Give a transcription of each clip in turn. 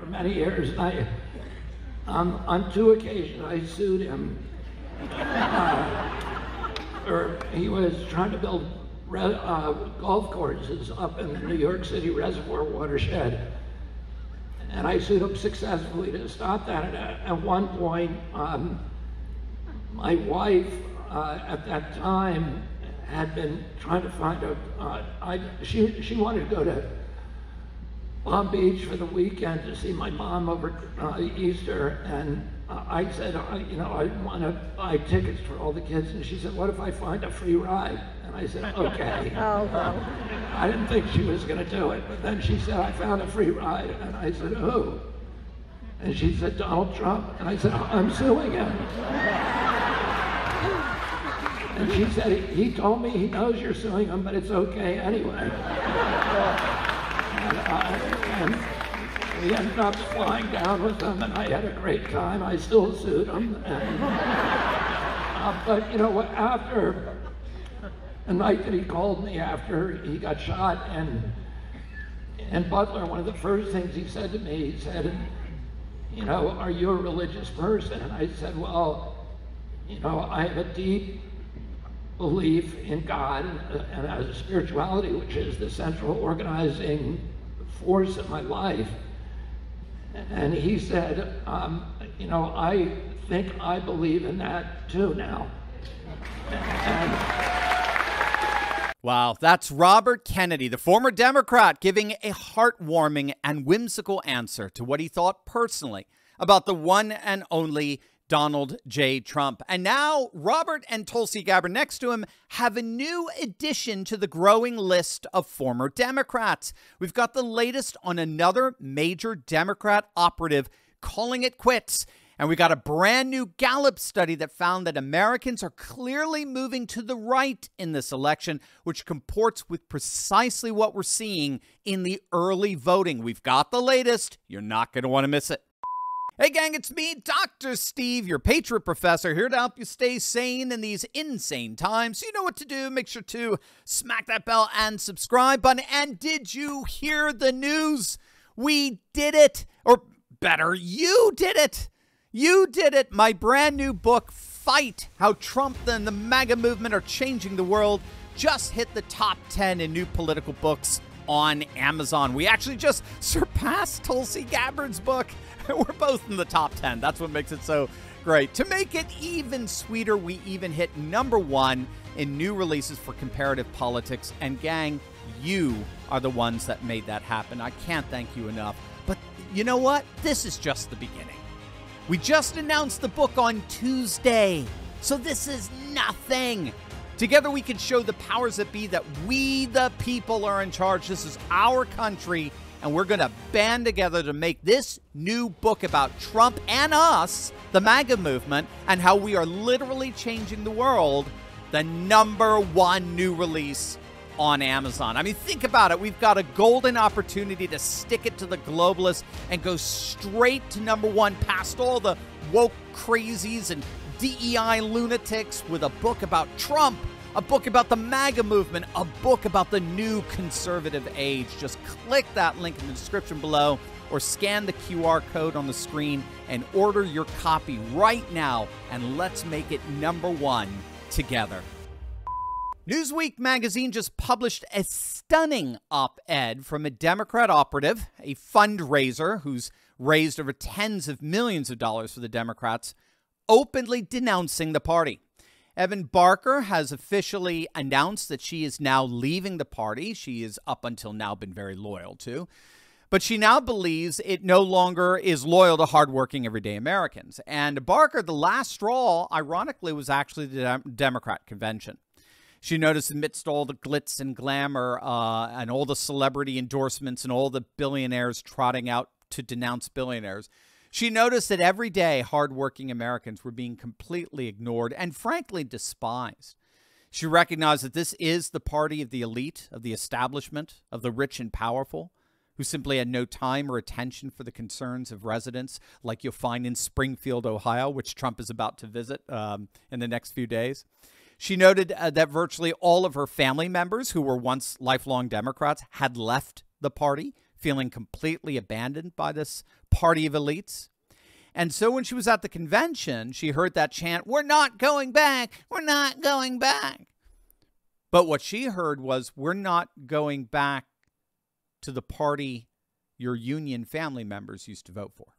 for many years, and on 2 occasions I sued him. Or he was trying to build golf courses up in the New York City reservoir watershed. And I sued him successfully to stop that. And at one point, my wife at that time had been trying to find she wanted to go to Palm Beach for the weekend to see my mom over Easter, and I said, I want to buy tickets for all the kids, and she said, what if I find a free ride? And I said, okay. Oh, well. I didn't think she was going to do it, but then she said, I found a free ride, and I said, who? And she said, Donald Trump, and I said, I'm suing him. And she said, he told me he knows you're suing him, but it's okay anyway. And we ended up flying down with him, and I had a great time. I still sued him. And, but you know what, after the night that he called me after he got shot in Butler, one of the first things he said to me, he said, are you a religious person? And I said, well, I have a deep belief in God and a spirituality, which is the central organizing force of my life. And he said, I think I believe in that too now. Wow, that's Robert Kennedy, the former Democrat, giving a heartwarming and whimsical answer to what he thought personally about the one and only Donald J. Trump. And now Robert and Tulsi Gabbard next to him have a new addition to the growing list of former Democrats. We've got the latest on another major Democrat operative calling it quits. And we got a brand new Gallup study that found that Americans are clearly moving to the right in this election, which comports with precisely what we're seeing in the early voting. We've got the latest. You're not going to want to miss it. Hey gang, it's me, Dr. Steve, your Patriot Professor, here to help you stay sane in these insane times. So you know what to do. Make sure to smack that bell and subscribe button. And did you hear the news? We did it. Or better, you did it. You did it. My brand new book, Fight: How Trump and the MAGA Movement Are Changing the World, just hit the top 10 in new political books on Amazon. We actually just surpassed Tulsi Gabbard's book. We're both in the top 10. That's what makes it so great. To make it even sweeter, we even hit #1 in new releases for comparative politics. And gang, you are the ones that made that happen. I can't thank you enough. But you know what? This is just the beginning. We just announced the book on Tuesday, so this is nothing. Together we can show the powers that be that we, the people, are in charge. This is our country, and we're going to band together to make this new book about Trump and us, the MAGA movement, and how we are literally changing the world, the #1 new release on Amazon. I mean, think about it. We've got a golden opportunity to stick it to the globalists and go straight to #1 past all the woke crazies and DEI lunatics with a book about Trump, a book about the MAGA movement, a book about the new conservative age. Just click that link in the description below or scan the QR code on the screen and order your copy right now, and let's make it #1 together. Newsweek magazine just published a stunning op-ed from a Democrat operative, a fundraiser who's raised over tens of millions of dollars for the Democrats, openly denouncing the party. Evan Barker has officially announced that she is now leaving the party. She has up until now been very loyal to, but she now believes it no longer is loyal to hardworking everyday Americans. And Barker, the last straw, ironically, was actually the Democrat convention. She noticed amidst all the glitz and glamour and all the celebrity endorsements and all the billionaires trotting out to denounce billionaires, she noticed that every day hardworking Americans were being completely ignored and frankly despised. She recognized that this is the party of the elite, of the establishment, of the rich and powerful, who simply had no time or attention for the concerns of residents like you'll find in Springfield, Ohio, which Trump is about to visit in the next few days. She noted that virtually all of her family members who were once lifelong Democrats had left the party, feeling completely abandoned by this party of elites. And so when she was at the convention, she heard that chant, "We're not going back, we're not going back." But what she heard was, "We're not going back to the party your union family members used to vote for."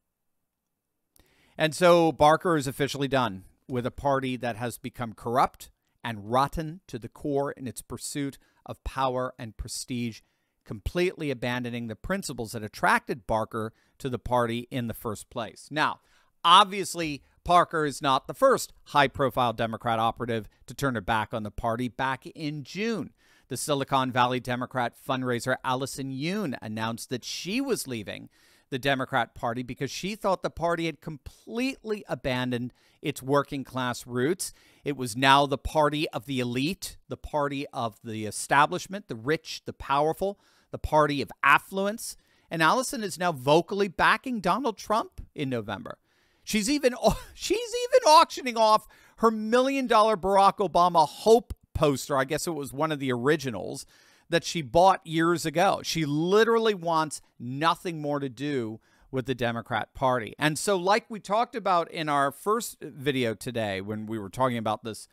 And so Barker is officially done with a party that has become corrupt and rotten to the core in its pursuit of power and prestige, completely abandoning the principles that attracted Barker to the party in the first place. Now, obviously, Barker is not the first high-profile Democrat operative to turn her back on the party. Back in June, the Silicon Valley Democrat fundraiser Allison Yoon announced that she was leaving the Democrat Party because she thought the party had completely abandoned its working class roots. It was now the party of the elite, the party of the establishment, the rich, the powerful, the party of affluence. And Allison is now vocally backing Donald Trump in November. She's even auctioning off her $1 million Barack Obama Hope poster. I guess it was one of the originals that she bought years ago. She literally wants nothing more to do with the Democrat Party. And so, like we talked about in our first video today, when we were talking about this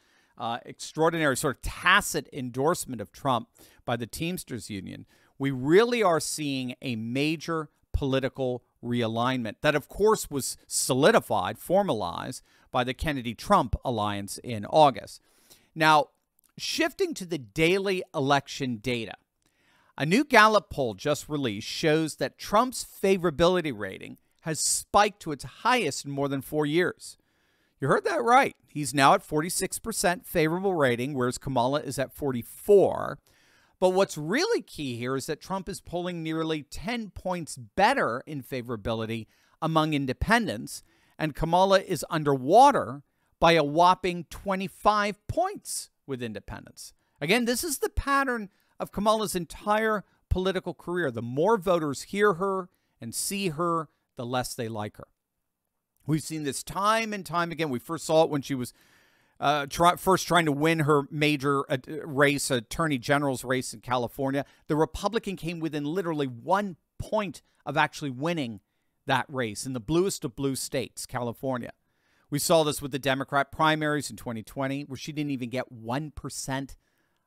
extraordinary sort of tacit endorsement of Trump by the Teamsters Union, we really are seeing a major political realignment that, of course, was solidified, formalized by the Kennedy-Trump alliance in August. Now, shifting to the daily election data, a new Gallup poll just released shows that Trump's favorability rating has spiked to its highest in more than 4 years. You heard that right. He's now at 46% favorable rating, whereas Kamala is at 44%. But what's really key here is that Trump is polling nearly 10 points better in favorability among independents, and Kamala is underwater by a whopping 25 points with independents. Again, this is the pattern of Kamala's entire political career. The more voters hear her and see her, the less they like her. We've seen this time and time again. We first saw it when she was first trying to win her major race, attorney general's race in California. The Republican came within literally 1 point of actually winning that race in the bluest of blue states, California. We saw this with the Democrat primaries in 2020, where she didn't even get 1%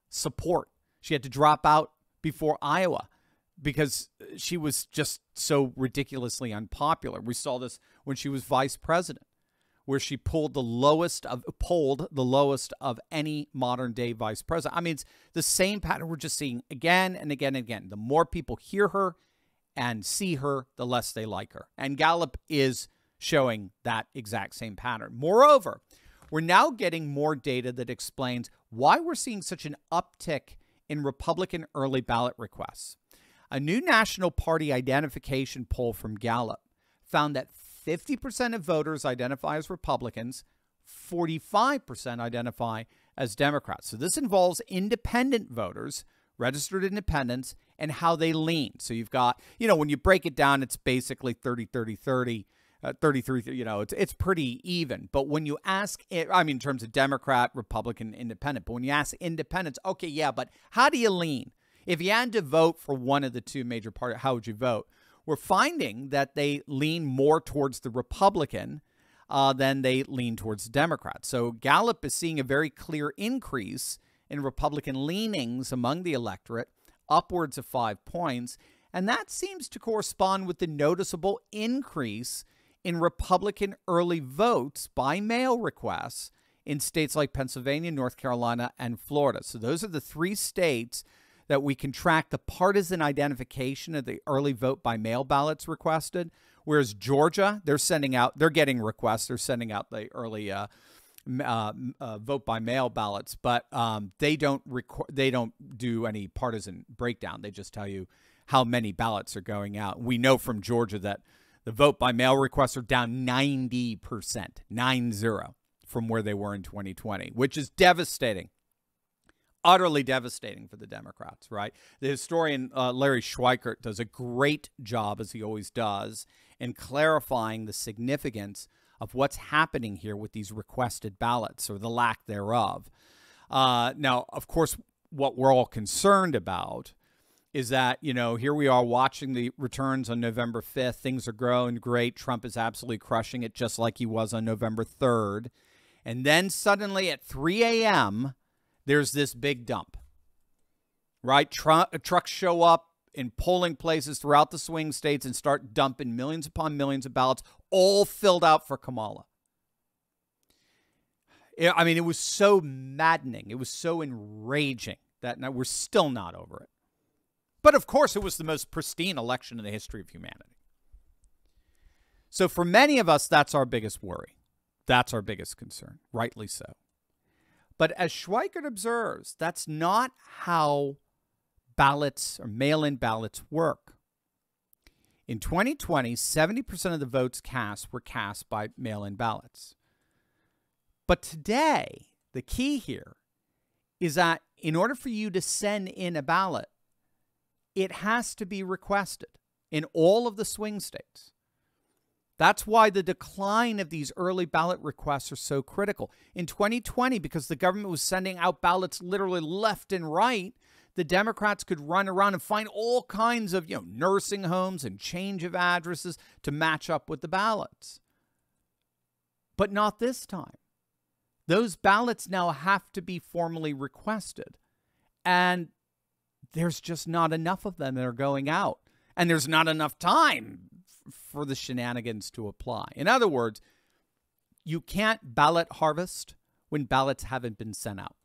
support. She had to drop out before Iowa because she was just so ridiculously unpopular. We saw this when she was vice president, where she polled the lowest of any modern day vice president. I mean, it's the same pattern we're just seeing again and again and again. The more people hear her and see her, the less they like her. And Gallup is showing that exact same pattern. Moreover, we're now getting more data that explains why we're seeing such an uptick in Republican early ballot requests. A new National Party identification poll from Gallup found that 50% of voters identify as Republicans, 45% identify as Democrats. So this involves independent voters, registered independents, and how they lean. So you've got, when you break it down, it's basically 30-30-30. 33, it's pretty even. But when you ask, in terms of Democrat, Republican, Independent, but when you ask independents, okay, yeah, but how do you lean? If you had to vote for one of the two major parties, how would you vote? We're finding that they lean more towards the Republican than they lean towards the Democrat. So Gallup is seeing a very clear increase in Republican leanings among the electorate, upwards of 5 points. And that seems to correspond with the noticeable increase in Republican early votes by mail requests in states like Pennsylvania, North Carolina, and Florida. So those are the 3 states that we can track the partisan identification of the early vote by mail ballots requested. Whereas Georgia, they're getting requests. They're sending out the early vote by mail ballots, but they don't do any partisan breakdown. They just tell you how many ballots are going out. We know from Georgia that the vote by mail requests are down 90%, 90, from where they were in 2020, which is devastating, utterly devastating for the Democrats, right? The historian Larry Schweikert does a great job, as he always does, in clarifying the significance of what's happening here with these requested ballots, or the lack thereof. Now, of course, what we're all concerned about is that, you know, here we are watching the returns on November 5th. Things are growing great. Trump is absolutely crushing it, just like he was on November 3rd. And then suddenly at 3 a.m., there's this big dump, right? Trucks show up in polling places throughout the swing states and start dumping millions upon millions of ballots, all filled out for Kamala. I mean, it was so maddening. It was so enraging that we're still not over it. But of course, it was the most pristine election in the history of humanity. So for many of us, that's our biggest worry. That's our biggest concern, rightly so. But as Schweikert observes, that's not how ballots or mail-in ballots work. In 2020, 70% of the votes cast were cast by mail-in ballots. But today, the key here is that in order for you to send in a ballot, it has to be requested in all of the swing states. That's why the decline of these early ballot requests are so critical. In 2020, because the government was sending out ballots literally left and right, the Democrats could run around and find all kinds of, nursing homes and change of addresses to match up with the ballots. But not this time. Those ballots now have to be formally requested. And there's just not enough of them that are going out. And there's not enough time for the shenanigans to apply. In other words, you can't ballot harvest when ballots haven't been sent out.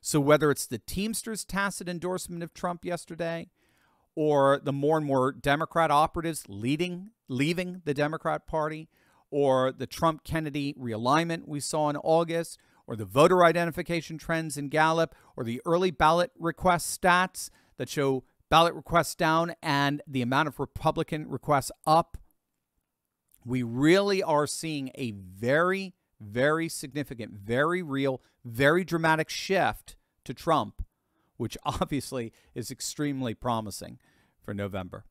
So whether it's the Teamsters' tacit endorsement of Trump yesterday or the more and more Democrat operatives leaving the Democrat Party, or the Trump-Kennedy realignment we saw in August, or the voter identification trends in Gallup, or the early ballot request stats that show ballot requests down and the amount of Republican requests up, we really are seeing a very, very significant, very real, very dramatic shift to Trump, which obviously is extremely promising for November.